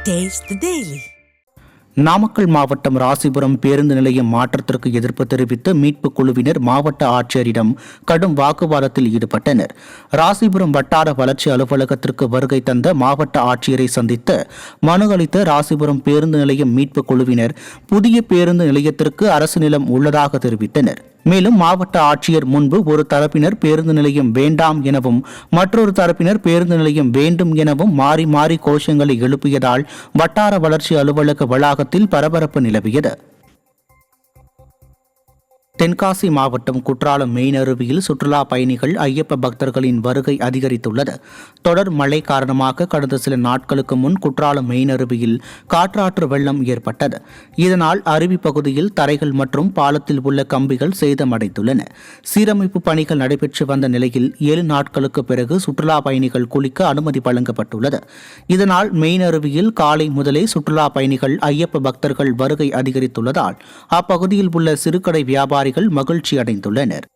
Taste the Daily. Namakkal மாவட்டம் ராசிபுரம் பேருந்து நிலையம் மாற்றத்திற்கு எதிர்ப்பு தெரிவித்து மீட்புக் குழுவினர் மாவட்ட ஆட்சியரிடம் கடும் வாக்குவாதத்தில் ஈடுபட்டனர். ராசிபுரம் வட்டார வளர்ச்சி அலுவலகத்திற்கு வருகை தந்த மாவட்ட ஆட்சியரை சந்தித்து மனு அளித்த ராசிபுரம் பேருந்து நிலையம் மீட்புக் குழுவினர் புதிய பேருந்து நிலையத்திற்கு அரசு நிலம் உள்ளதாக தெரிவித்தனர். மேலும் மாவட்ட ஆட்சியர் முன்பு ஒரு தரப்பினர் பேருந்து நிலையம் வேண்டாம் எனவும் மற்றொரு தரப்பினர் பேருந்து நிலையம் வேண்டும் எனவும் மாறி மாறி கோஷங்களை எழுப்பியதால் வட்டார வளர்ச்சி அலுவலக வளாகத்தில் பரபரப்பு நிலவியது. தென்காசி மாவட்டம் குற்றாலம் மெயின் அருவியில் சுற்றுலா பயணிகள் ஐயப்ப பக்தர்களின் வருகை அதிகரித்துள்ளது. தொடர் மழை காரணமாக கடந்த சில நாட்களுக்கு முன் குற்றாலம் மெயின் அருவியில் காற்றாற்று வெள்ளம் ஏற்பட்டது. இதனால் அருவி பகுதியில் தரைகள் மற்றும் பாலத்தில் உள்ள கம்பிகள் சேதமடைந்துள்ளன. சீரமைப்பு பணிகள் நடைபெற்று வந்த நிலையில் 7 நாட்களுக்கு பிறகு சுற்றுலா பயணிகள் குளிக்க அனுமதி வழங்கப்பட்டுள்ளது. இதனால் மெயின் அருவியில் காலை முதலே சுற்றுலா பயணிகள் ஐயப்ப பக்தர்கள் வருகை அதிகரித்துள்ளதால் அப்பகுதியில் உள்ள சிறுகடை வியாபாரிகள் மகிழ்ச்சி அடைந்துள்ளனர்.